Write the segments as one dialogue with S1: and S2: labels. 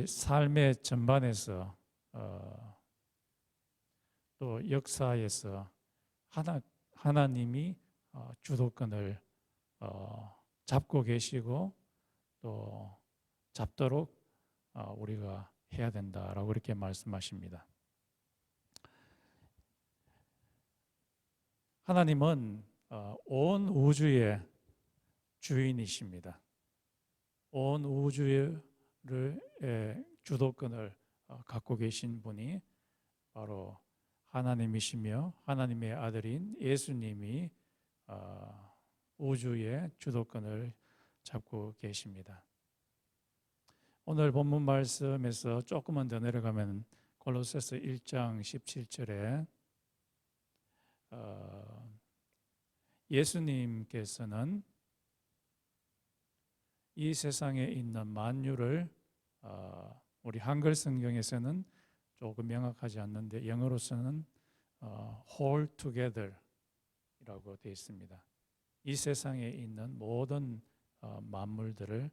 S1: 우리 삶의 전반에서 또 역사에서 하나님이 주도권을 잡고 계시고 또 잡도록 우리가 해야 된다라고 그렇게 말씀하십니다. 하나님은 온 우주의 주인이십니다. 온 우주의 주도권을 갖고 계신 분이 바로 하나님이시며 하나님의 아들인 예수님이 우주의 주도권을 잡고 계십니다. 오늘 본문 말씀에서 조금만 더 내려가면 골로새서 1장 17절에 예수님께서는 이 세상에 있는 만유를 우리 한글 성경에서는 조금 명확하지 않는데 영어로서는 whole together 이라고 되어 있습니다. 이 세상에 있는 모든 만물들을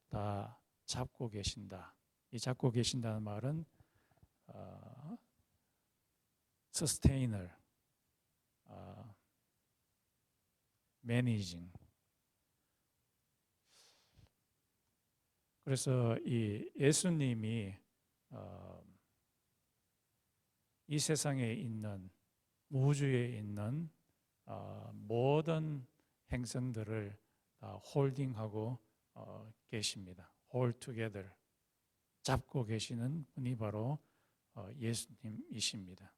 S1: 다 잡고 계신다. 이 잡고 계신다는 말은 sustainer, managing. 그래서 이 예수님이 이 세상에 있는 우주에 있는 모든 행성들을 다 홀딩하고 계십니다. hold together 잡고 계시는 분이 바로 예수님이십니다.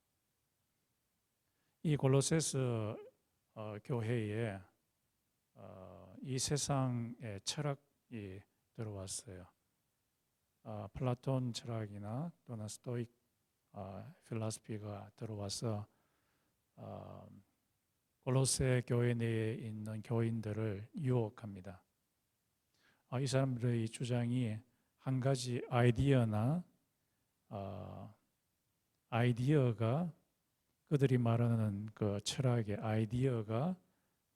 S1: 이 골로새서 교회에 이 세상의 철학이 들어왔어요. 플라톤 철학이나 또는 스토익 필라스피가 들어와서 골로새 교회 내에 있는 교인들을 유혹합니다. 이 사람들의 주장이 한 가지 아이디어가 그들이 말하는 그 철학의 아이디어가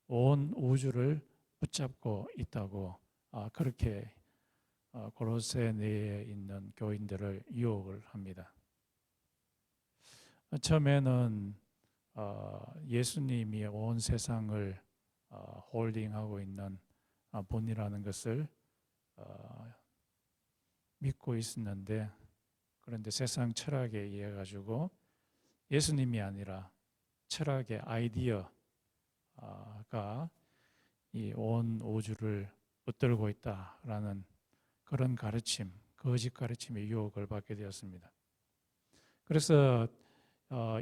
S1: 온 우주를 붙잡고 있다고 그렇게 골로새 내에 있는 교인들을 유혹을 합니다. 처음에는 예수님이 온 세상을 홀딩하고 있는 분이라는 것을 믿고 있었는데 그런데 세상 철학에 의해 가지고 예수님이 아니라 철학의 아이디어가 이 온 우주를 붙들고 있다라는 그런 가르침, 거짓 가르침의 유혹을 받게 되었습니다. 그래서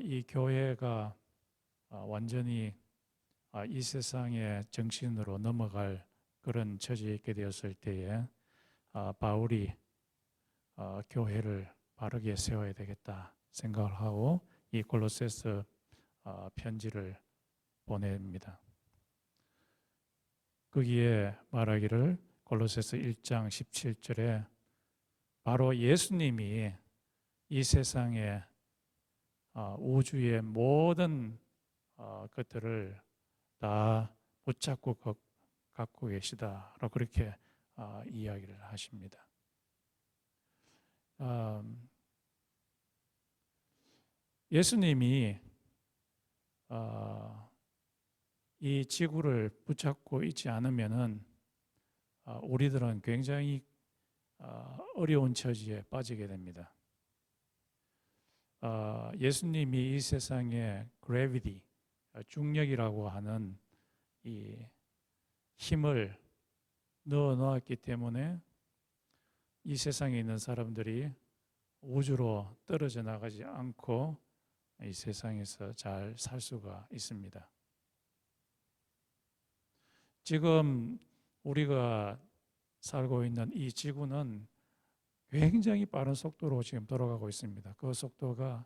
S1: 이 교회가 완전히 이 세상의 정신으로 넘어갈 그런 처지에 있게 되었을 때에 바울이 교회를 바르게 세워야 되겠다 생각을 하고 이 골로새서 편지를 보냅니다. 거기에 말하기를 골로새서 1장 17절에 바로 예수님이 이 세상의 우주의 모든 것들을 다 붙잡고 갖고 계시다라고 그렇게 이야기를 하십니다. 예수님이 이 지구를 붙잡고 있지 않으면은 우리들은 굉장히 어려운 처지에 빠지게 됩니다. 예수님이 이 세상에 gravity, 중력이라고 하는 이 힘을 넣어 놓았기 때문에 이 세상에 있는 사람들이 우주로 떨어져 나가지 않고 이 세상에서 잘 살 수가 있습니다. 지금 우리가 살고 있는 이 지구는 굉장히 빠른 속도로 지금 돌아가고 있습니다. 그 속도가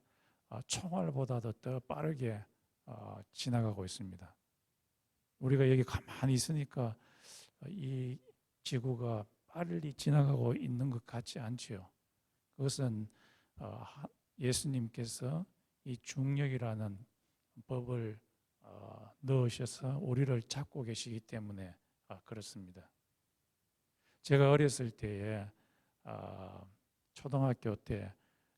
S1: 총알보다도 더 빠르게 지나가고 있습니다. 우리가 여기 가만히 있으니까 이 지구가 빨리 지나가고 있는 것 같지 않지요. 그것은 예수님께서 이 중력이라는 법을 넣으셔서 우리를 잡고 계시기 때문에 그렇습니다. 제가 어렸을 때에 초등학교 때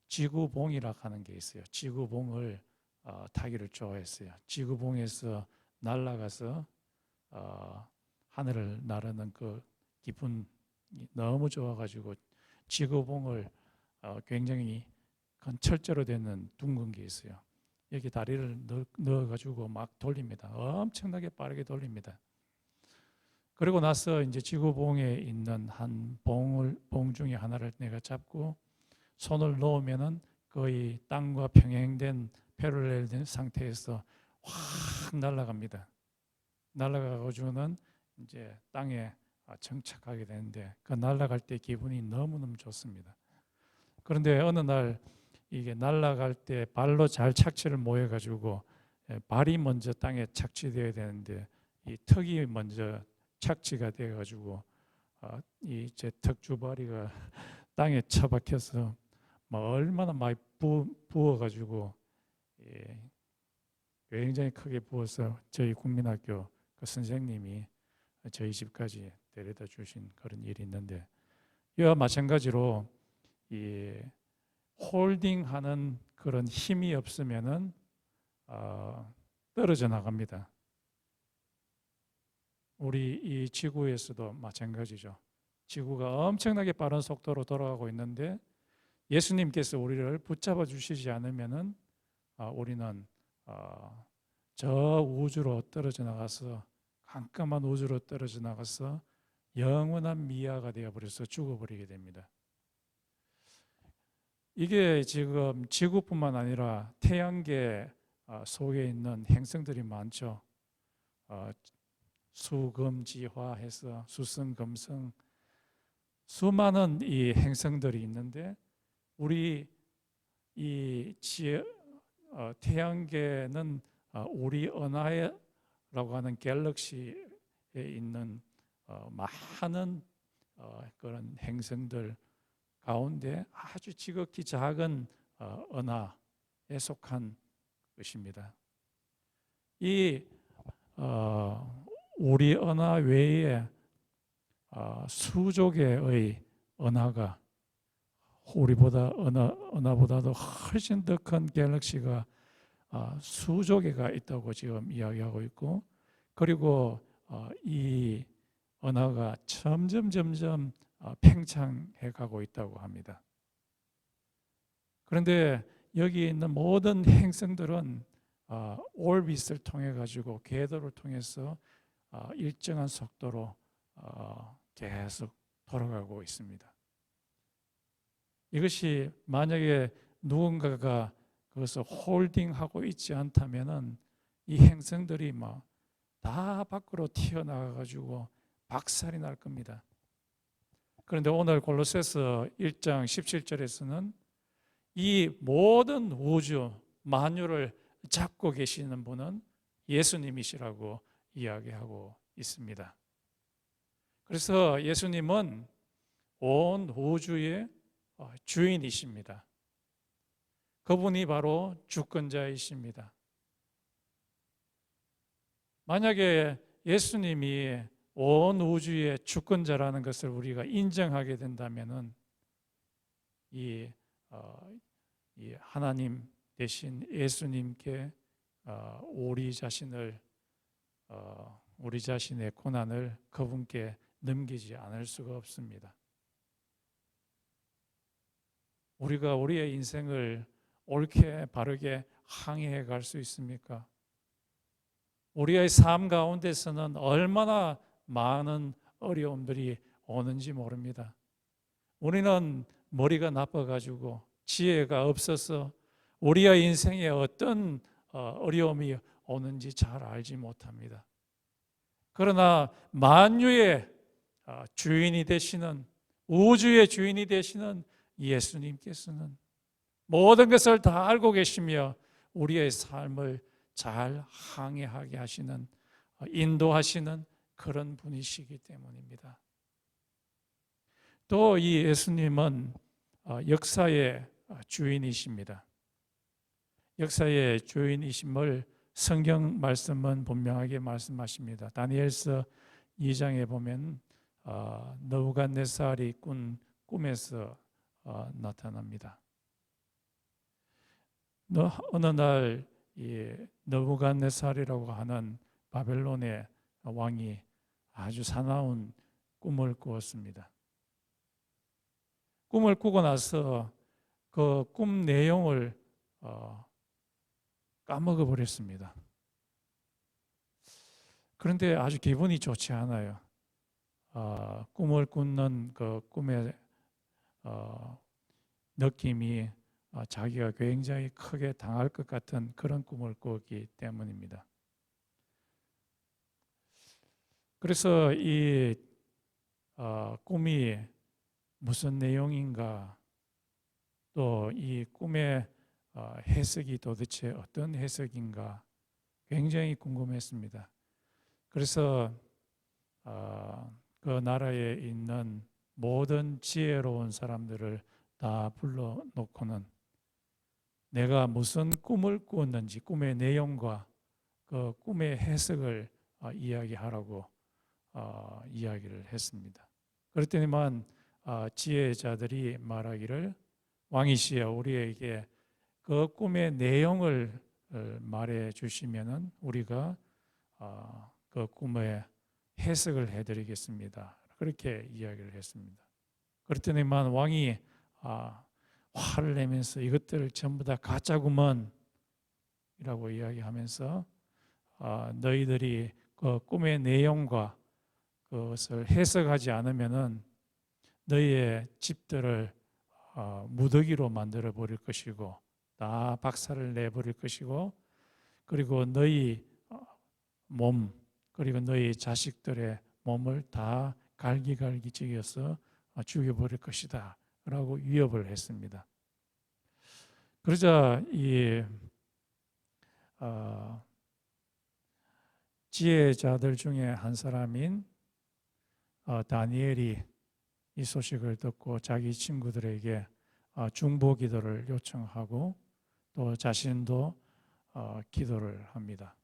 S1: 지구봉이라 하는 게 있어요. 지구봉을 타기를 좋아했어요. 지구봉에서 날아가서 하늘을 나르는 그 기분이 너무 좋아가지고 지구봉을 굉장히 큰 철제로 되는 둥근 게 있어요. 여기 다리를 넣어가지고 막 돌립니다. 엄청나게 빠르게 돌립니다. 그리고 나서 이제 지구봉에 있는 한 봉 중에 하나를 내가 잡고 손을 놓으면은 거의 땅과 평행된 패럴렐된 상태에서 확 날아갑니다. 날아가가지고는 이제 땅에 정착하게 되는데 그 날아갈 때 기분이 너무너무 좋습니다. 그런데 어느 날 이게 날아갈 때 발로 잘 착지를 못해가지고 발이 먼저 땅에 착지되어야 되는데 이 턱이 먼저 착지가 돼가지고 이 제 턱 주바리가 땅에 처박혀서 막 얼마나 많이 부어가지고 굉장히 크게 부어서 저희 국민학교 그 선생님이 저희 집까지 데려다 주신 그런 일이 있는데 이와 마찬가지로 이 홀딩하는 그런 힘이 없으면은 떨어져 나갑니다. 우리 이 지구에서도 마찬가지죠. 지구가 엄청나게 빠른 속도로 돌아가고 있는데 예수님께서 우리를 붙잡아 주시지 않으면은 우리는 저 우주로 떨어져 나가서 깜깜한 우주로 떨어져 나가서 영원한 미아가 되어버려서 죽어버리게 됩니다. 이게 지금 지구뿐만 아니라 태양계 속에 있는 행성들이 많죠. 수금지화해서 수성, 금성 수많은 이 행성들이 있는데 우리 이 태양계는 우리 은하라고 하는 갤럭시에 있는 많은 그런 행성들 가운데 아주 지극히 작은 은하에 속한 것입니다. 이 우리 은하 외에 수조 개의 은하가 우리보다 은하보다도 훨씬 더 큰 갤럭시가 수조 개가 있다고 지금 이야기하고 있고, 그리고 이 은하가 점점 팽창해 가고 있다고 합니다. 그런데 여기 있는 모든 행성들은 올빗을 통해 가지고 궤도를 통해서 일정한 속도로 계속 돌아가고 있습니다. 이것이 만약에 누군가가 그것을 홀딩하고 있지 않다면은 이 행성들이 막 다 밖으로 튀어나가 가지고 박살이 날 겁니다. 그런데 오늘 골로새서 1장 17절에서는 이 모든 우주 만유를 잡고 계시는 분은 예수님이시라고 이야기하고 있습니다. 그래서 예수님은 온 우주의 주인이십니다. 그분이 바로 주권자이십니다. 만약에 예수님이 온 우주의 주권자라는 것을 우리가 인정하게 된다면은 이 하나님 대신 예수님께 우리 자신의 고난을 그분께 넘기지 않을 수가 없습니다. 우리가 우리의 인생을 옳게 바르게 항해해 갈 수 있습니까? 우리의 삶 가운데서는 얼마나 많은 어려움들이 오는지 모릅니다. 우리는 머리가 나빠가지고 지혜가 없어서 우리의 인생에 어떤 어려움이 오는지 잘 알지 못합니다. 그러나 만유의 주인이 되시는, 우주의 주인이 되시는 예수님께서는 모든 것을 다 알고 계시며 우리의 삶을 잘 항해하게 하시는, 인도하시는 그런 분이시기 때문입니다. 또 이 예수님은 역사의 주인이십니다. 역사의 주인이심을 성경 말씀은 분명하게 말씀하십니다. 다니엘서 2장에 보면 느부갓네살이 꾼 꿈에서 나타납니다. 어느 날 이 느부갓네살이라고 하는 바벨론의 왕이 아주 사나운 꿈을 꾸었습니다. 꿈을 꾸고 나서 그 꿈 내용을 까먹어 버렸습니다. 그런데 아주 기분이 좋지 않아요. 꿈을 꾸는 그 꿈의 느낌이 자기가 굉장히 크게 당할 것 같은 그런 꿈을 꾸었기 때문입니다. 그래서 이 꿈이 무슨 내용인가, 또 이 꿈의 해석이 도대체 어떤 해석인가 굉장히 궁금했습니다. 그래서 그 나라에 있는 모든 지혜로운 사람들을 다 불러놓고는 내가 무슨 꿈을 꾸었는지 꿈의 내용과 그 꿈의 해석을 이야기하라고 이야기를 했습니다. 그랬더니만 지혜자들이 말하기를 왕이시여 우리에게 그 꿈의 내용을 말해 주시면은 우리가 그 꿈의 해석을 해드리겠습니다. 그렇게 이야기를 했습니다. 그랬더니만 왕이 화를 내면서 이것들 전부 다 가짜구먼 이라고 이야기하면서 너희들이 그 꿈의 내용과 그것을 해석하지 않으면은 너희의 집들을 무더기로 만들어 버릴 것이고 다 박살을 내버릴 것이고 그리고 너희 몸 그리고 너희 자식들의 몸을 다 갈기갈기 찢어서 죽여버릴 것이다 라고 위협을 했습니다. 그러자 이 지혜자들 중에 한 사람인 다니엘이 이 소식을 듣고 자기 친구들에게 중보 기도를 요청하고 또 자신도 기도를 합니다.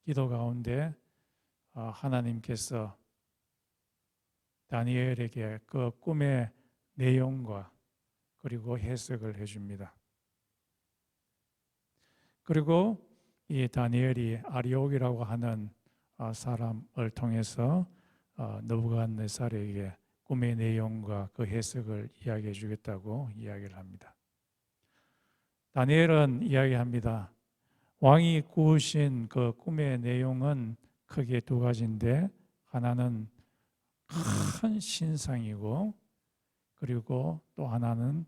S1: 기도 가운데 하나님께서 다니엘에게 그 꿈의 내용과 그리고 해석을 해줍니다. 그리고 이 다니엘이 아리옥이라고 하는 사람을 통해서 느부갓네살에게 꿈의 내용과 그 해석을 이야기해 주겠다고 이야기를 합니다. 다니엘은 이야기합니다. 왕이 꾸으신 그 꿈의 내용은 크게 두 가지인데 하나는 큰 신상이고 그리고 또 하나는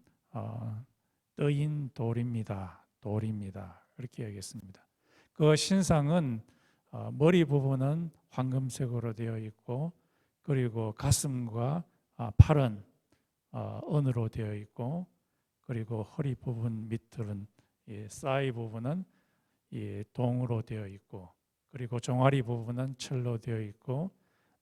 S1: 떠인 돌입니다. 그렇게 얘기했습니다. 그 신상은 머리 부분은 황금색으로 되어 있고 그리고 가슴과 팔은 은으로 되어 있고 그리고 허리 부분 밑은 사이 부분은 동으로 되어 있고 그리고 종아리 부분은 철로 되어 있고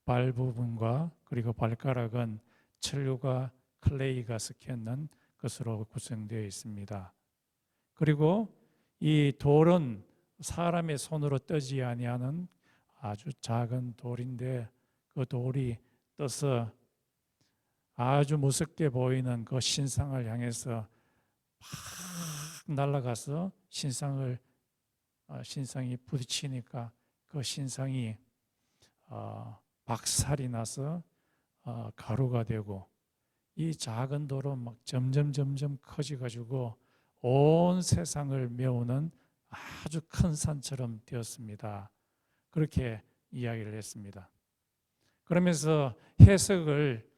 S1: 발 부분과 그리고 발가락은 철과 클레이가 섞여 있는 것으로 구성되어 있습니다. 그리고 이 돌은 사람의 손으로 떠지 아니하는 아주 작은 돌인데 그 돌이 떠서 아주 무섭게 보이는 그 신상을 향해서 팍 날아가서 신상이 부딪히니까 그 신상이 박살이 나서 가루가 되고 이 작은 돌은 막 점점 커져가지고 온 세상을 메우는 아주 큰 산처럼 되었습니다. 그렇게 이야기를 했습니다. 그러면서 해석을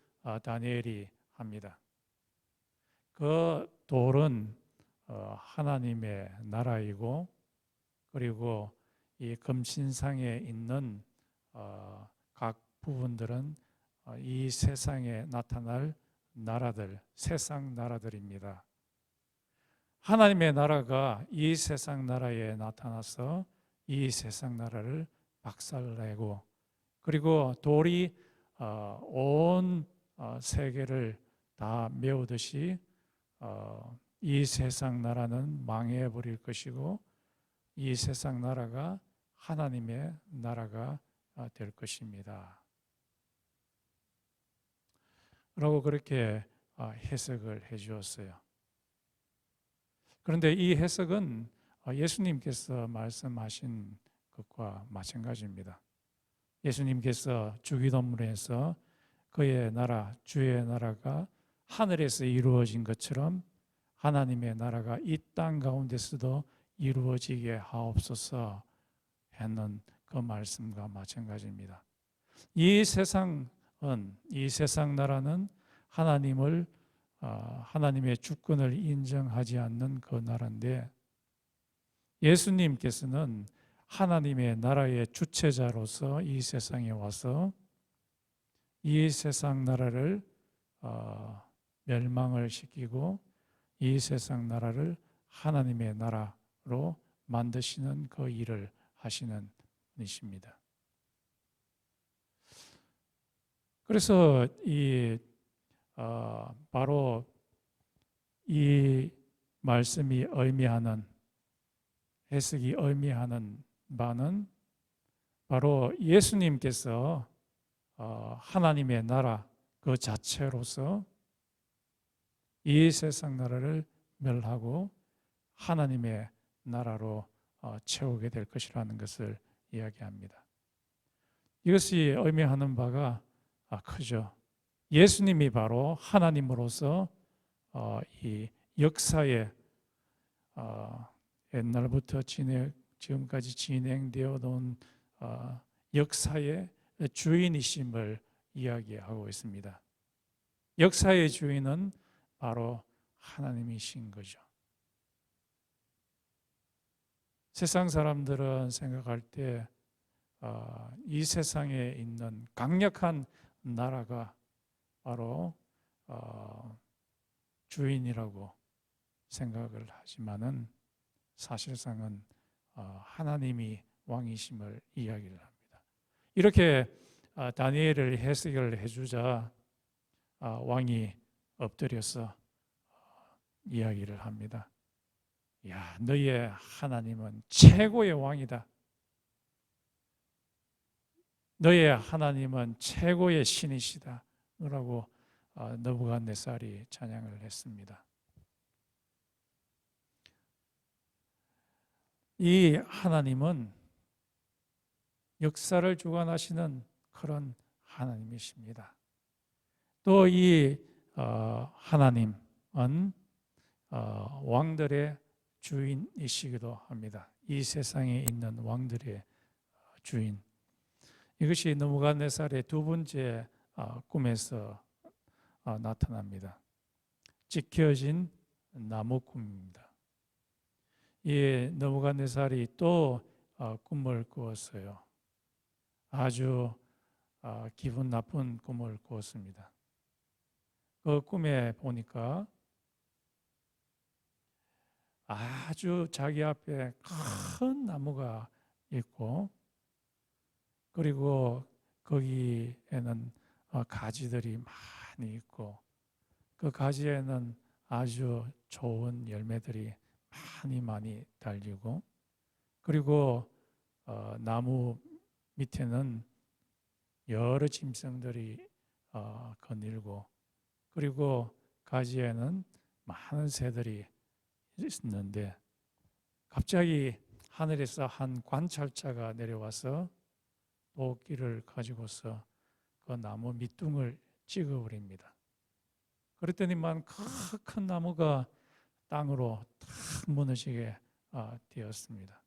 S1: 다니엘이 합니다. 그 돌은 하나님의 나라이고 그리고 이 금신상에 있는 각 부분들은 이 세상에 나타날 나라들, 세상 나라들입니다. 하나님의 나라가 이 세상 나라에 나타나서 이 세상 나라를 박살내고 그리고 돌이 온 세계를 다 메우듯이 이 세상 나라는 망해버릴 것이고 이 세상 나라가 하나님의 나라가 될 것입니다. 라고 그렇게 해석을 해 주었어요. 그런데 이 해석은 예수님께서 말씀하신 것과 마찬가지입니다. 예수님께서 주기도문에서 그의 나라, 주의 나라가 하늘에서 이루어진 것처럼 하나님의 나라가 이 땅 가운데서도 이루어지게 하옵소서 했는 그 말씀과 마찬가지입니다. 이 세상 나라는 하나님의 주권을 인정하지 않는 그 나라인데, 예수님께서는 하나님의 나라의 주체자로서 이 세상에 와서 이 세상 나라를 멸망을 시키고 이 세상 나라를 하나님의 나라로 만드시는 그 일을 하시는 분이십니다. 그래서 바로 이 말씀이 의미하는, 해석이 의미하는 바는 바로 예수님께서 하나님의 나라 그 자체로서 이 세상 나라를 멸하고 하나님의 나라로 채우게 될 것이라는 것을 이야기합니다. 이것이 의미하는 바가 크죠. 예수님이 바로 하나님으로서 이 역사에 옛날부터 지금까지 진행되어 온 역사의 주인이심을 이야기하고 있습니다. 역사의 주인은 바로 하나님이신 거죠. 세상 사람들은 생각할 때 이 세상에 있는 강력한 나라가 바로 주인이라고 생각을 하지만은 사실상은 하나님이 왕이심을 이야기를 합니다. 이렇게 다니엘을 해석을 해주자 왕이 엎드려서 이야기를 합니다. 야, 너의 하나님은 최고의 왕이다. 너의 하나님은 최고의 신이시다. 라고 느부갓네살이 찬양을 했습니다. 이 하나님은 역사를 주관하시는 그런 하나님이십니다. 또 이 하나님은 왕들의 주인이시기도 합니다. 이 세상에 있는 왕들의 주인. 이것이 느부갓네살의 두 번째 꿈에서 나타납니다. 찢겨진 나무 꿈입니다. 이 느부갓네살이 또 꿈을 꾸었어요. 아주 기분 나쁜 꿈을 꾸었습니다. 그 꿈에 보니까 아주 자기 앞에 큰 나무가 있고, 그리고 거기에는 가지들이 많이 있고, 그 가지에는 아주 좋은 열매들이 많이 달리고, 그리고 나무 밑에는 여러 짐승들이 거닐고, 그리고 가지에는 많은 새들이 있는데, 갑자기 하늘에서 한 관찰자가 내려와서 도끼를 가지고서 그 나무 밑둥을 찍어버립니다. 그랬더니만 큰 나무가 땅으로 탁 무너지게 되었습니다.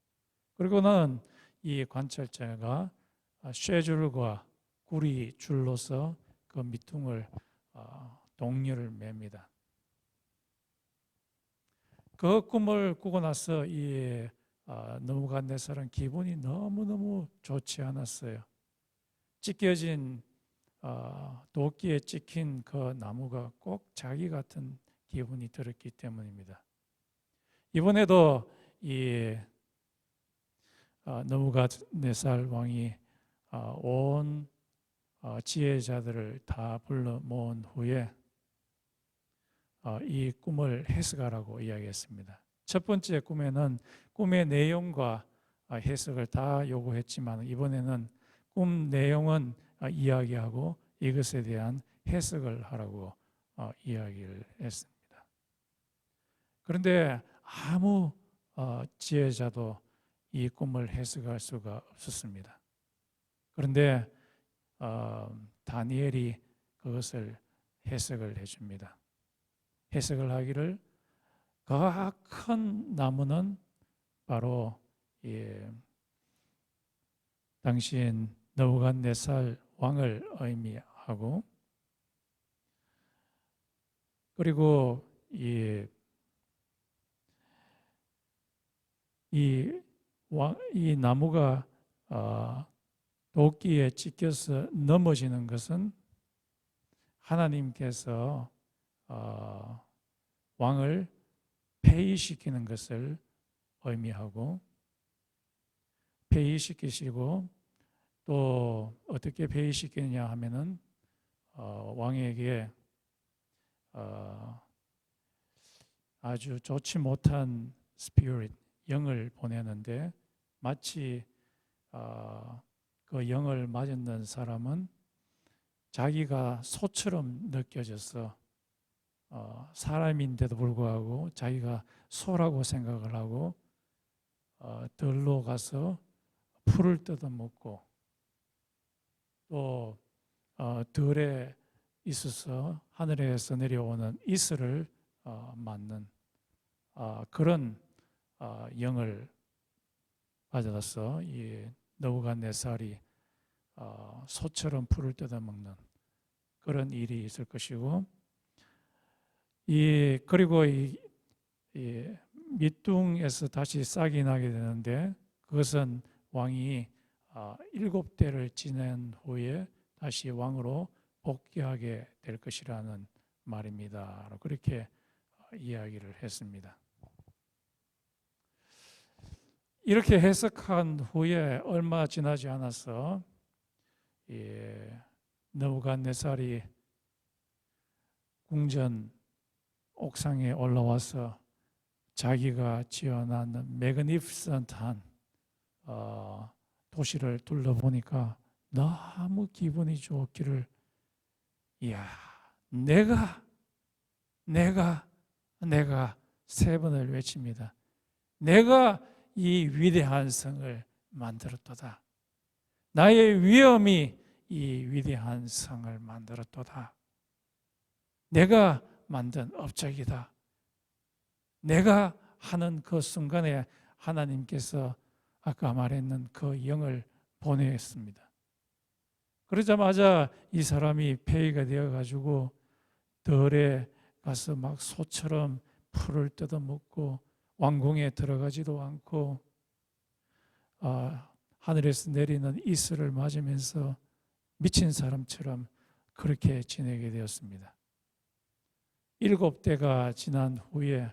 S1: 그리고는 이 관찰자가 쇠줄과 구리 줄로서 그 밑둥을 동료를 맵니다. 그 꿈을 꾸고 나서 이 느부갓네살은 기분이 너무너무 좋지 않았어요. 찢겨진 도끼에 찍힌 그 나무가 꼭 자기 같은 기분이 들었기 때문입니다. 이번에도 이 느부갓네살 왕이 온 지혜자들을 다 불러 모은 후에 이 꿈을 해석하라고 이야기했습니다. 첫 번째 꿈에는 꿈의 내용과 해석을 다 요구했지만, 이번에는 꿈 내용은 이야기하고 이것에 대한 해석을 하라고 이야기를 했습니다. 그런데 아무 지혜자도 이 꿈을 해석할 수가 없었습니다. 그런데 다니엘이 그것을 해석을 해줍니다. 해석을 하기를 그 큰 나무는 바로 당시엔 느부갓네살 왕을 의미하고, 그리고 이 나무가 도끼에 찍혀서 넘어지는 것은 하나님께서 왕을 폐위시키는 것을 의미하고, 폐위시키시고 또 어떻게 폐위시키느냐 하면은 왕에게 아주 좋지 못한 스피릿, 영을 보내는데, 마치 그 영을 맞은 사람은 자기가 소처럼 느껴져서 사람인데도 불구하고 자기가 소라고 생각을 하고 들로 가서 풀을 뜯어먹고, 또 들에 있어서 하늘에서 내려오는 이슬을 맞는 그런 영을 받아서 이 느부갓네살이 소처럼 풀을 뜯어먹는 그런 일이 있을 것이고, 그리고 이 밑둥에서 다시 싹이 나게 되는데, 그것은 왕이 7대를 지낸 후에 다시 왕으로 복귀하게 될 것이라는 말입니다. 그렇게 이야기를 했습니다. 이렇게 해석한 후에 얼마 지나지 않아서 느부갓네살이 궁전 옥상에 올라와서 자기가 지어놨는 매그니피센트한 도시를 둘러보니까 너무 기분이 좋기를, 이야, 내가 3번을 외칩니다. 내가 이 위대한 성을 만들었도다. 나의 위엄이 이 위대한 성을 만들었도다. 내가 만든 업적이다. 내가 하는 그 순간에 하나님께서 아까 말했는 그 영을 보내었습니다. 그러자마자 이 사람이 폐위가 되어가지고 들에 가서 막 소처럼 풀을 뜯어먹고 왕궁에 들어가지도 않고 하늘에서 내리는 이슬을 맞으면서 미친 사람처럼 그렇게 지내게 되었습니다. 7대가 지난 후에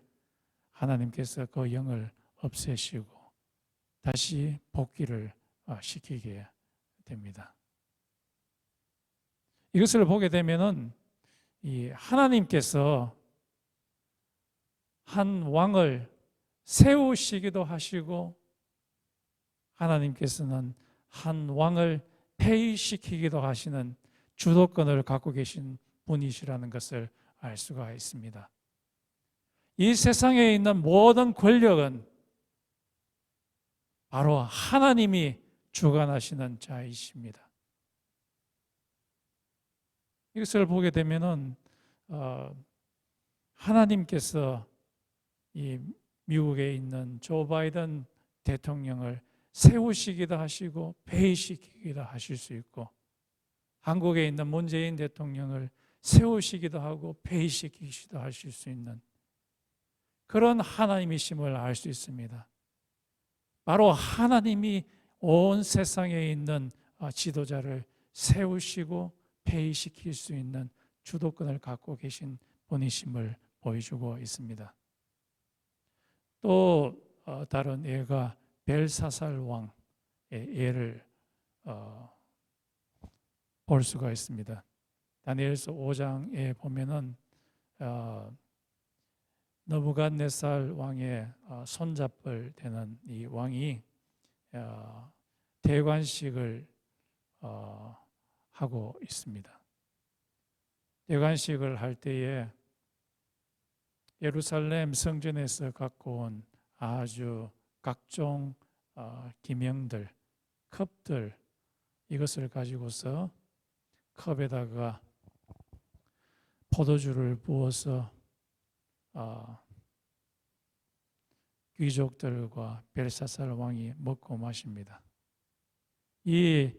S1: 하나님께서 그 영을 없애시고 다시 복귀를 시키게 됩니다. 이것을 보게 되면은 이 하나님께서 한 왕을 세우시기도 하시고, 하나님께서는 한 왕을 폐위시키기도 하시는 주도권을 갖고 계신 분이시라는 것을 알 수가 있습니다. 이 세상에 있는 모든 권력은 바로 하나님이 주관하시는 자이십니다. 이것을 보게 되면은 하나님께서 이 미국에 있는 조 바이든 대통령을 세우시기도 하시고 폐위시키기도 하실 수 있고, 한국에 있는 문재인 대통령을 세우시기도 하고 폐위시키기도 하실 수 있는 그런 하나님이심을 알 수 있습니다. 바로 하나님이 온 세상에 있는 지도자를 세우시고 폐위시킬 수 있는 주도권을 갖고 계신 분이심을 보여주고 있습니다. 또 다른 예가 벨사살 왕의 예를 볼 수가 있습니다. 다니엘서 5장에 보면은 느부갓네살 왕의 손잡을 되는 이 왕이 대관식을 하고 있습니다. 대관식을 할 때에 예루살렘 성전에서 갖고 온 아주 각종 기명들, 컵들, 이것을 가지고서 컵에다가 포도주를 부어서 귀족들과 벨사살 왕이 먹고 마십니다. 이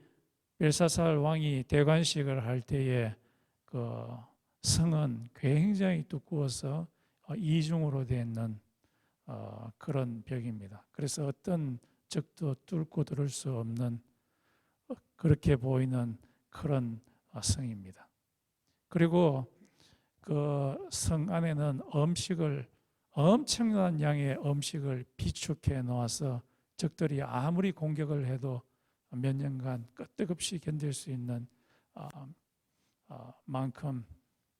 S1: 벨사살 왕이 대관식을 할 때에 그 성은 굉장히 두꺼워서 이중으로 되어 있는 그런 벽입니다. 그래서 어떤 적도 뚫고 들을 수 없는 그렇게 보이는 그런 성입니다. 그리고 그 성 안에는 엄청난 양의 음식을 비축해 놓아서 적들이 아무리 공격을 해도 몇 년간 끄떡없이 견딜 수 있는 만큼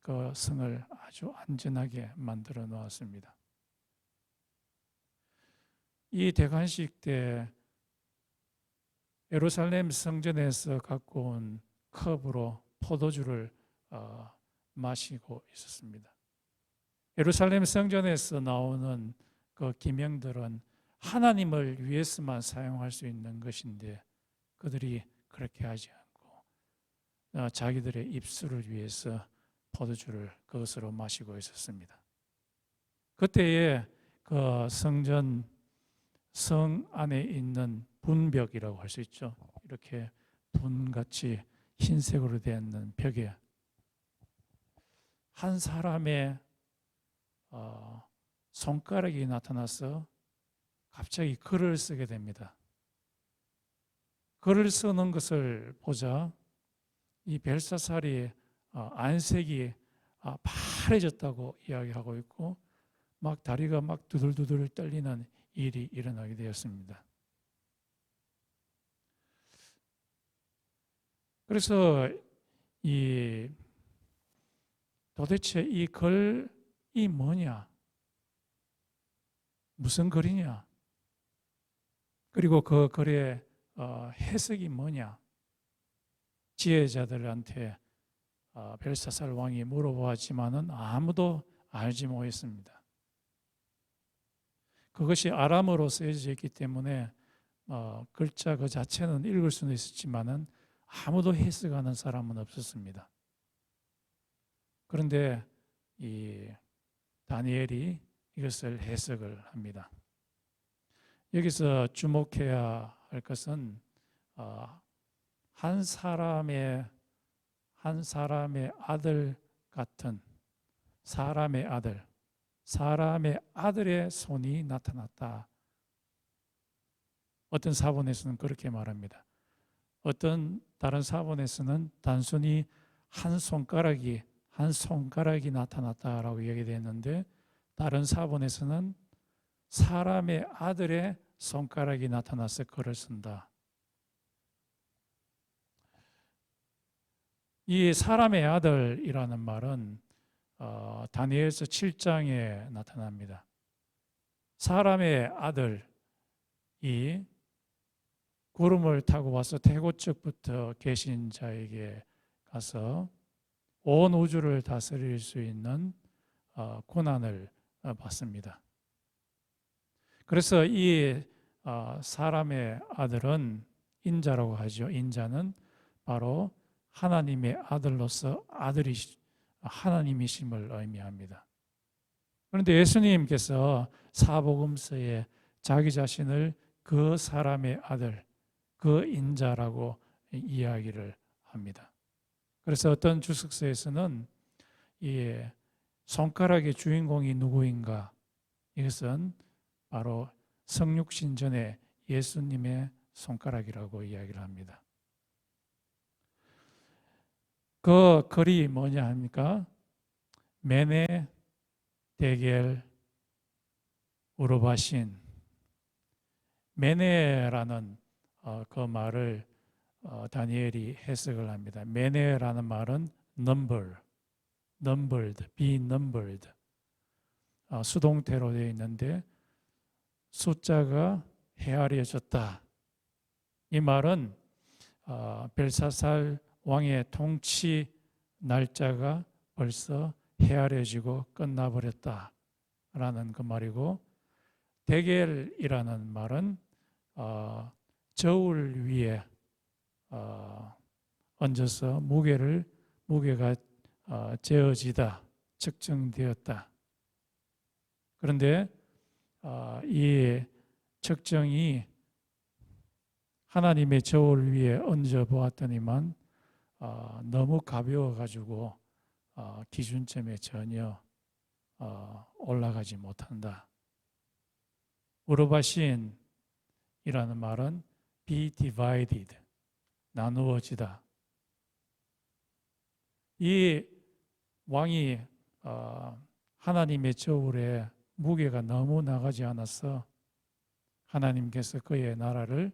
S1: 그 성을 아주 안전하게 만들어 놓았습니다. 이 대관식 때 예루살렘 성전에서 갖고 온 컵으로 포도주를 마시고 있었습니다. 예루살렘 성전에서 나오는 그 기명들은 하나님을 위해서만 사용할 수 있는 것인데 그들이 그렇게 하지 않고 자기들의 입술을 위해서 포도주를 그것으로 마시고 있었습니다. 그때에 그 성전 성 안에 있는 분벽이라고 할 수 있죠. 이렇게 분같이 흰색으로 되어 있는 벽에 한 사람의 손가락이 나타나서 갑자기 글을 쓰게 됩니다. 글을 쓰는 것을 보자 이 벨사살이 안색이 파래졌다고 이야기하고 있고 막 다리가 막 두들두들 떨리는 일이 일어나게 되었습니다. 그래서 도대체 이 글이 뭐냐? 무슨 글이냐? 그리고 그 글의 해석이 뭐냐? 지혜자들한테 벨사살 왕이 물어보았지만은 아무도 알지 못했습니다. 그것이 아람어로 쓰여져 있기 때문에 글자 그 자체는 읽을 수는 있었지만은 아무도 해석하는 사람은 없었습니다. 그런데 이 다니엘이 이것을 해석을 합니다. 여기서 주목해야 할 것은 한 사람의 아들 같은 사람의 아들의 손이 나타났다. 어떤 사본에서는 그렇게 말합니다. 어떤 다른 사본에서는 단순히 한 손가락이 나타났다라고 얘기되었는데 다른 사본에서는 사람의 아들의 손가락이 나타나서 글을 쓴다. 이 사람의 아들이라는 말은 다니엘서 7장에 나타납니다. 사람의 아들이 구름을 타고 와서 태고쪽부터 계신 자에게 가서 온 우주를 다스릴 수 있는 고난을 받습니다. 그래서 이 사람의 아들은 인자라고 하죠. 인자는 바로 하나님의 아들로서 하나님이심을 의미합니다. 그런데 예수님께서 사복음서에 자기 자신을 그 사람의 아들, 그 인자라고 이야기를 합니다. 그래서 어떤 주석서에서는 이 손가락의 주인공이 누구인가? 이것은 바로 성육신 전에 예수님의 손가락이라고 이야기를 합니다. 그 글이 뭐냐 합니까? 메네 데겔 우르바신. 메네라는 그 말을 다니엘이 해석을 합니다. 메네라는 말은 numbered, be numbered. 수동태로 되어 있는데 숫자가 헤아려졌다. 이 말은 벨사살 왕의 통치 날짜가 벌써 헤아려지고 끝나버렸다라는 그 말이고, 데겔이라는 말은 저울 위에 얹어서 무게가 재어지다, 측정되었다. 그런데 이 측정이 하나님의 저울 위에 얹어 보았더니만 너무 가벼워 가지고 기준점에 전혀 올라가지 못한다. 우르바신이라는 말은 be divided, 나누어지다. 이 왕이 하나님의 저울에 무게가 너무 나가지 않아서 하나님께서 그의 나라를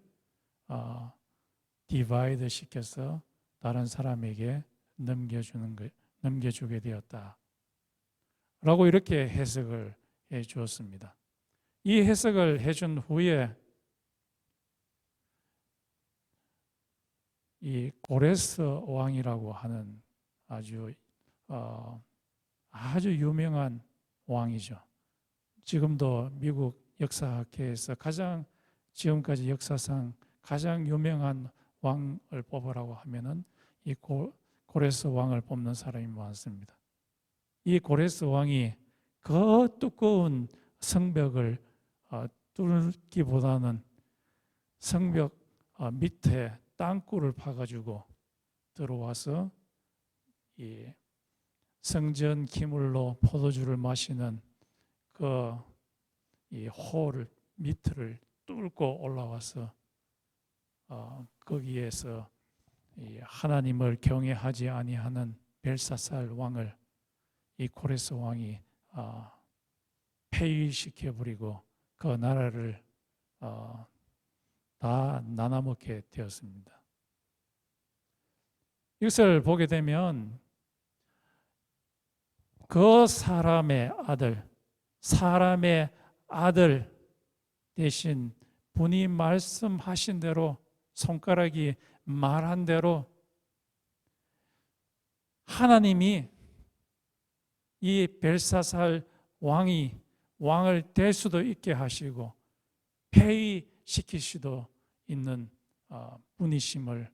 S1: 디바이드 시켜서 다른 사람에게 넘겨주게 되었다 라고 이렇게 해석을 해 주었습니다. 이 해석을 해준 후에 이 고레스 왕이라고 하는 아주 유명한 왕이죠. 지금도 미국 역사학회에서 지금까지 역사상 가장 유명한 왕을 뽑으라고 하면은 이 고레스 왕을 뽑는 사람이 많습니다. 이 고레스 왕이 그 두꺼운 성벽을 뚫기보다는 성벽 밑에 땅굴을 파가지고 들어와서 이 성전 기물로 포도주를 마시는 이 홀을 밑을 뚫고 올라와서 거기에서 이 하나님을 경외하지 아니하는 벨사살 왕을 이 고레스 왕이 폐위시켜 버리고 그 나라를 다 나눠먹게 되었습니다. 이것을 보게 되면 그 사람의 아들 대신 분이 말씀하신 대로, 손가락이 말한 대로 하나님이 이 벨사살 왕을 될 수도 있게 하시고 폐위시킬 수도 있는 분이심을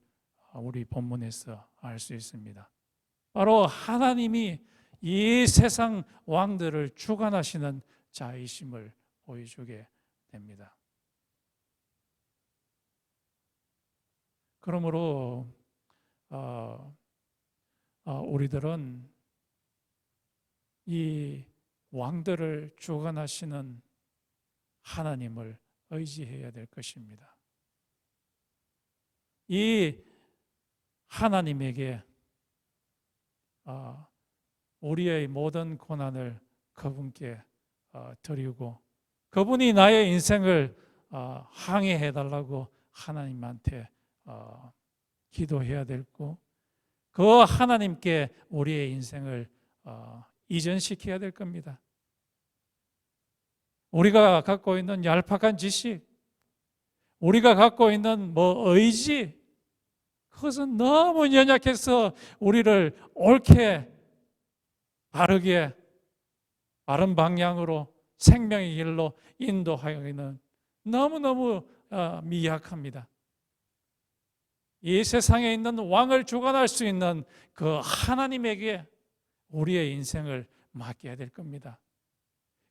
S1: 우리 본문에서 알 수 있습니다. 바로 하나님이 이 세상 왕들을 주관하시는 자이심을 보여주게 됩니다. 그러므로 우리들은 이 왕들을 주관하시는 하나님을 의지해야 될 것입니다. 이 하나님에게 우리의 모든 고난을 그분께 드리고 그분이 나의 인생을 항해해 달라고 하나님한테 기도해야 되고 그 하나님께 우리의 인생을 이전시켜야 될 겁니다. 우리가 갖고 있는 얄팍한 지식, 우리가 갖고 있는 의지, 그것은 너무 연약해서 우리를 옳게 바르게 바른 방향으로 생명의 길로 인도하기는 너무너무 미약합니다. 이 세상에 있는 왕을 주관할 수 있는 그 하나님에게 우리의 인생을 맡겨야 될 겁니다.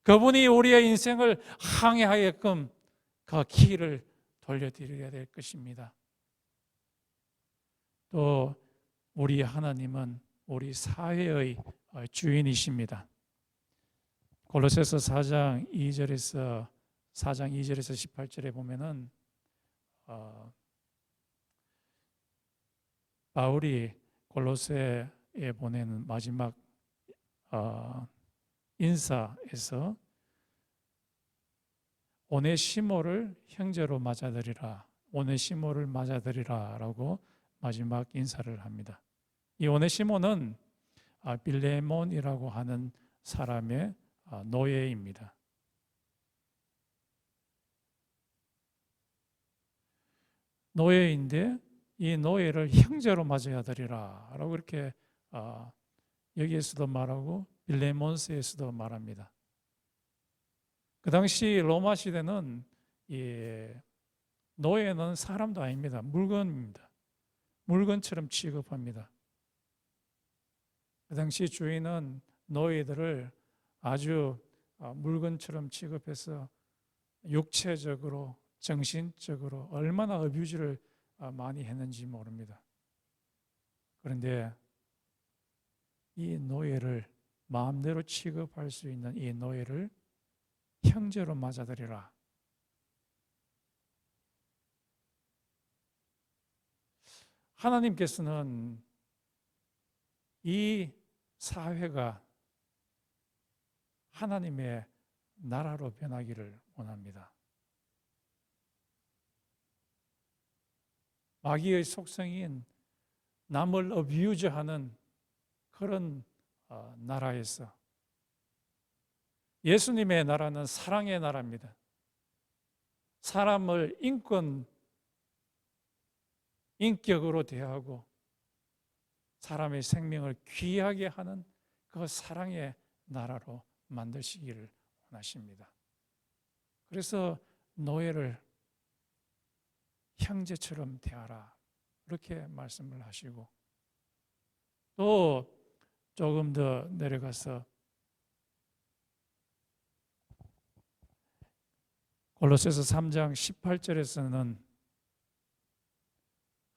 S1: 그분이 우리의 인생을 항해하게끔 그 길을 돌려드려야 될 것입니다. 또 우리 하나님은 우리 사회의 주인이십니다. 골로새서 4장 2절에서 18절에 보면은 바울이 골로새에 보내는 마지막 인사에서 오네시모를 형제로 맞아들이라, 오네시모를 맞아들이라라고 마지막 인사를 합니다. 이 오네시모는 빌레몬이라고 하는 사람의 노예입니다. 노예인데 이 노예를 형제로 맞아야 되리라 라고 이렇게 여기에서도 말하고 빌레몬스에서도 말합니다. 그 당시 로마 시대는 노예는 사람도 아닙니다. 물건입니다. 물건처럼 취급합니다. 그 당시 주인은 노예들을 아주 물건처럼 취급해서 육체적으로, 정신적으로 얼마나 어뷰즈를 많이 했는지 모릅니다. 그런데 이 노예를, 마음대로 취급할 수 있는 이 노예를 형제로 맞아들이라. 하나님께서는 이 사회가 하나님의 나라로 변하기를 원합니다. 마귀의 속성인 남을 어뷰즈하는 그런 나라에서 예수님의 나라는 사랑의 나라입니다. 사람을 인격으로 대하고 사람의 생명을 귀하게 하는 그 사랑의 나라로 만드시기를 원하십니다. 그래서 노예를 형제처럼 대하라, 그렇게 말씀을 하시고, 또 조금 더 내려가서 골로새서 3장 18절에서는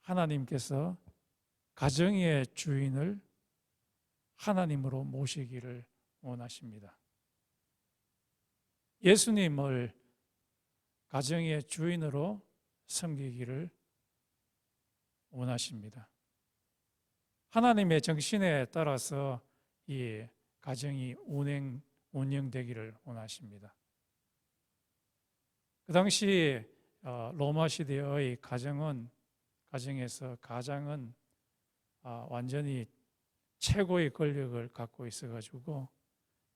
S1: 하나님께서 가정의 주인을 하나님으로 모시기를 원하십니다. 예수님을 가정의 주인으로 섬기기를 원하십니다. 하나님의 정신에 따라서 이 가정이 운영되기를 원하십니다. 그 당시 로마 시대의 가정에서 가장은 완전히 최고의 권력을 갖고 있어가지고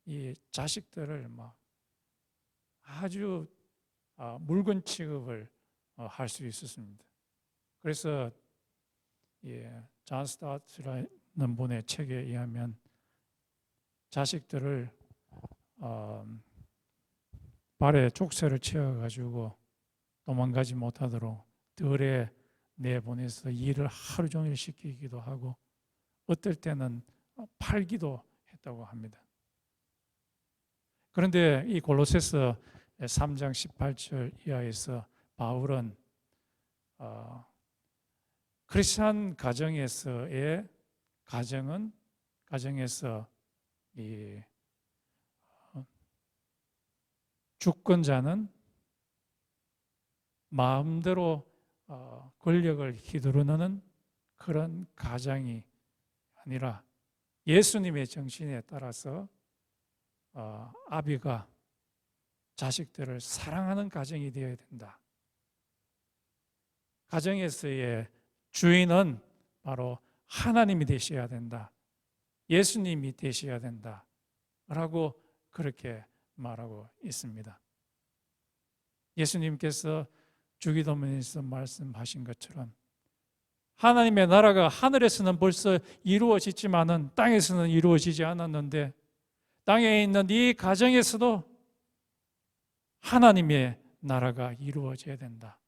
S1: 이 자식들을 막 아주 물건 취급을 할 수 있었습니다. 그래서 존 스타트라는 분의 책에 의하면 자식들을 발에 족쇄를 채워가지고 도망가지 못하도록 들에 내보내서 일을 하루 종일 시키기도 하고 어떨 때는 팔기도 했다고 합니다. 그런데 이 골로새서 3장 18절 이하에서 바울은 크리스찬 가정에서의 가정에서 이 주권자는 마음대로 권력을 휘두르는 그런 가정이 아니라 예수님의 정신에 따라서 아비가 자식들을 사랑하는 가정이 되어야 된다. 가정에서의 주인은 바로 하나님이 되셔야 된다. 예수님이 되셔야 된다. 라고 그렇게 말하고 있습니다. 예수님께서 주기도문에서 말씀하신 것처럼 하나님의 나라가 하늘에서는 벌써 이루어졌지만은 땅에서는 이루어지지 않았는데 땅에 있는 이 가정에서도 하나님의 나라가 이루어져야 된다.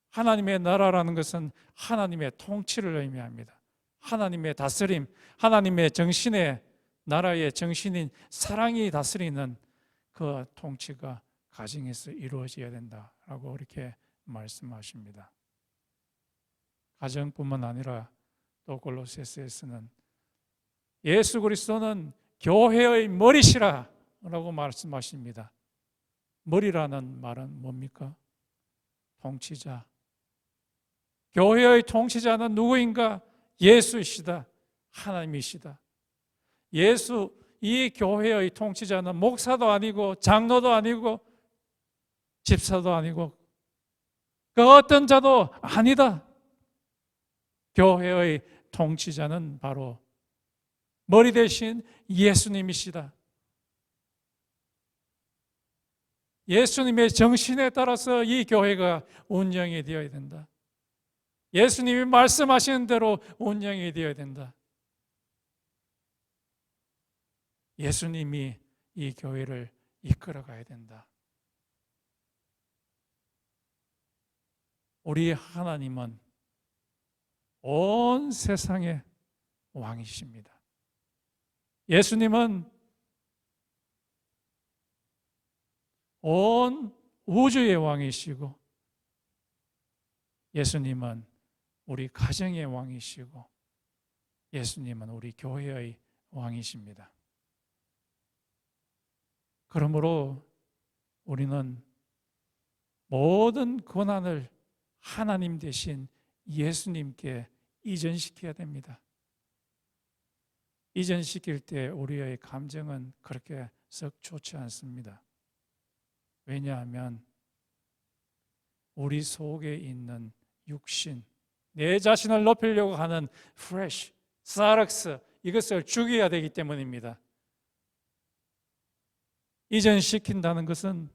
S1: 하나님의 나라라는 것은 하나님의 통치를 의미합니다. 하나님의 다스림, 하나님의 정신의 나라의 정신인 사랑이 다스리는 그 통치가 가정에서 이루어져야 된다라고 이렇게 말씀하십니다. 가정뿐만 아니라 또 골로새서에서는 예수 그리스도는 교회의 머리시라라고 말씀하십니다. 머리라는 말은 뭡니까? 통치자. 교회의 통치자는 누구인가? 예수이시다. 하나님이시다. 이 교회의 통치자는 목사도 아니고 장로도 아니고 집사도 아니고 그 어떤 자도 아니다. 교회의 통치자는 바로 머리 대신 예수님이시다. 예수님의 정신에 따라서 이 교회가 운영이 되어야 된다. 예수님이 말씀하시는 대로 운영이 되어야 된다. 예수님이 이 교회를 이끌어 가야 된다. 우리 하나님은 온 세상의 왕이십니다. 예수님은 온 우주의 왕이시고, 예수님은 우리 가정의 왕이시고, 예수님은 우리 교회의 왕이십니다. 그러므로 우리는 모든 권한을 하나님 대신 예수님께 이전시켜야 됩니다. 이전시킬 때 우리의 감정은 그렇게 썩 좋지 않습니다. 왜냐하면 우리 속에 있는 육신, 내 자신을 높이려고 하는 flesh, 사르스, 이것을 죽여야 되기 때문입니다. 이전시킨다는 것은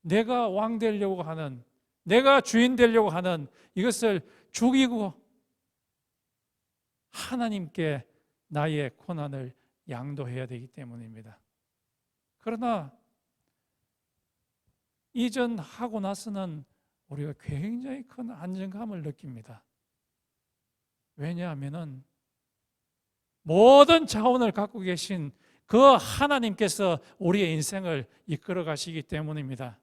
S1: 내가 왕 되려고 하는, 내가 주인 되려고 하는 이것을 죽이고 하나님께 나의 고난을 양도해야 되기 때문입니다. 그러나 이전하고 나서는 우리가 굉장히 큰 안정감을 느낍니다. 왜냐하면 모든 자원을 갖고 계신 그 하나님께서 우리의 인생을 이끌어 가시기 때문입니다.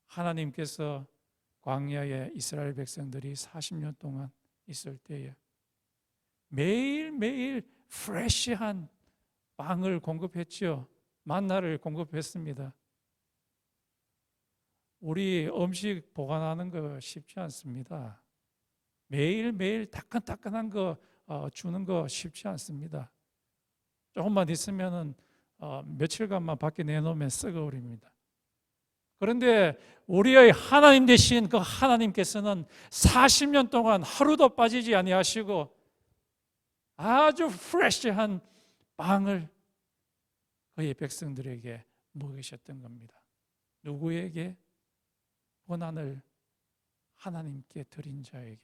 S1: 하나님께서 광야에 이스라엘 백성들이 40년 동안 있을 때에 매일매일 프레시한 빵을 공급했죠. 만나를 공급했습니다. 우리 음식 보관하는 거 쉽지 않습니다. 매일매일 따끈따끈한 거 주는 거 쉽지 않습니다. 조금만 있으면 며칠간만 밖에 내놓으면 썩어버립니다. 그런데 우리의 하나님 되신 그 하나님께서는 40년 동안 하루도 빠지지 아니하시고 아주 프레시한 빵을 그의 백성들에게 먹이셨던 겁니다. 누구에게? 고난을 하나님께 드린 자에게.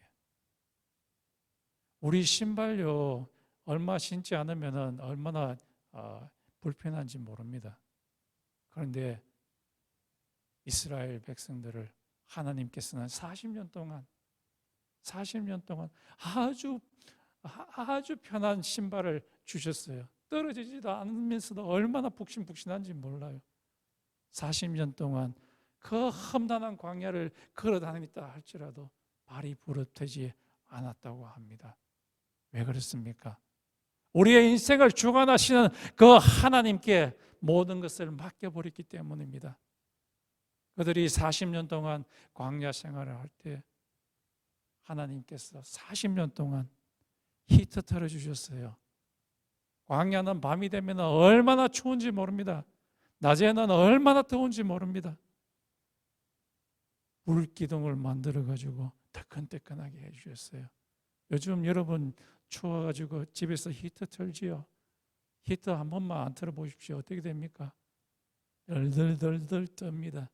S1: 우리 신발요, 얼마 신지 않으면 얼마나 불편한지 모릅니다. 그런데 이스라엘 백성들을 하나님께서는 40년 동안 아주 편한 신발을 주셨어요. 떨어지지도 않으면서도 얼마나 푹신푹신한지 몰라요. 40년 동안 그 험난한 광야를 걸어 다녔다 할지라도 발이 부르트지 않았다고 합니다. 왜 그렇습니까? 우리의 인생을 주관하시는 그 하나님께 모든 것을 맡겨버렸기 때문입니다. 그들이 40년 동안 광야 생활을 할 때 하나님께서 40년 동안 히터 틀어주셨어요. 광야는 밤이 되면 얼마나 추운지 모릅니다. 낮에는 얼마나 더운지 모릅니다. 불기둥을 만들어가지고 뜨끈뜨끈하게 해주셨어요. 요즘 여러분 추워가지고 집에서 히터 틀지요? 히터 한 번만 안 틀어보십시오. 어떻게 됩니까? 덜덜덜덜 뜹니다.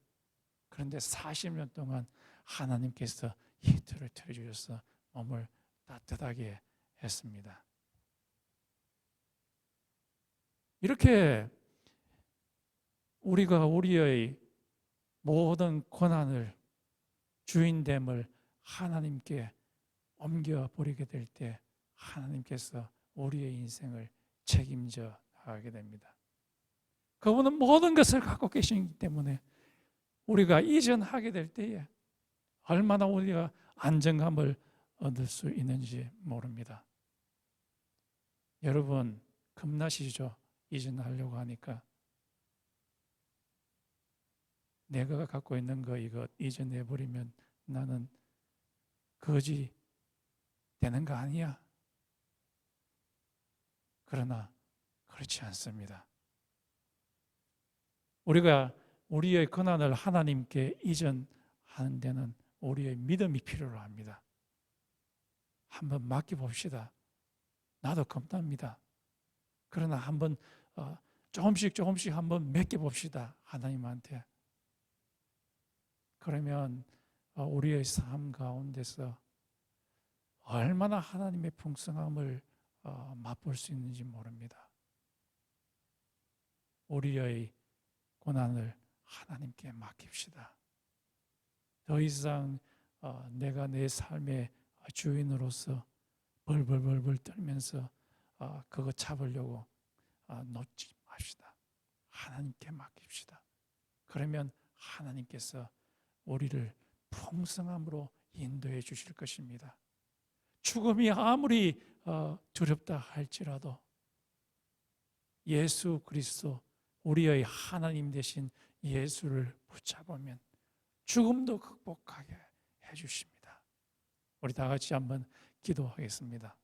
S1: 그런데 40년 동안 하나님께서 히터를 틀어주셔서 몸을 따뜻하게 했습니다. 이렇게 우리가 우리의 모든 고난을, 주인됨을 하나님께 옮겨버리게 될 때 하나님께서 우리의 인생을 책임져 나가게 됩니다. 그분은 모든 것을 갖고 계시기 때문에 우리가 이전하게 될 때에 얼마나 우리가 안정감을 얻을 수 있는지 모릅니다. 여러분 겁나시죠? 이전하려고 하니까. 내가 갖고 있는 거 이거 이전해버리면 나는 거지 되는 거 아니야? 그러나 그렇지 않습니다. 우리가 우리의 고난을 하나님께 이전하는 데는 우리의 믿음이 필요로 합니다. 한번 맡겨봅시다. 나도 겁납니다. 그러나 한번 조금씩 한번 맡겨봅시다. 하나님한테. 그러면 우리의 삶 가운데서 얼마나 하나님의 풍성함을 맛볼 수 있는지 모릅니다. 우리의 고난을 하나님께 맡깁시다. 더 이상 내가 내 삶의 주인으로서 벌벌벌벌 떨면서 그거 잡으려고 놓지 맙시다. 하나님께 맡깁시다. 그러면 하나님께서 우리를 풍성함으로 인도해 주실 것입니다. 죽음이 아무리 두렵다 할지라도 예수 그리스도 우리의 하나님 되신 예수를 붙잡으면 죽음도 극복하게 해주십니다. 우리 다 같이 한번 기도하겠습니다.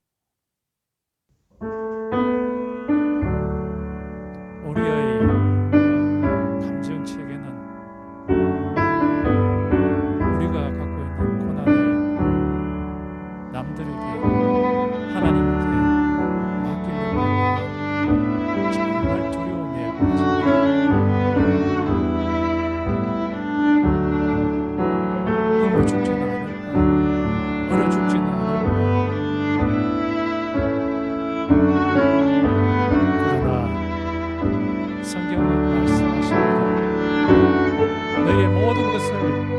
S1: 우리의 감정체계는 우리가 갖고 있는 고난을 남들에게 하나님께 맡기려고 하면 정말 두려움에 빠집니다. 굶어 죽지는 않을까, 얼어 죽지는 않을까. 그러나 성경은 말씀하십니다. 너의 모든 것을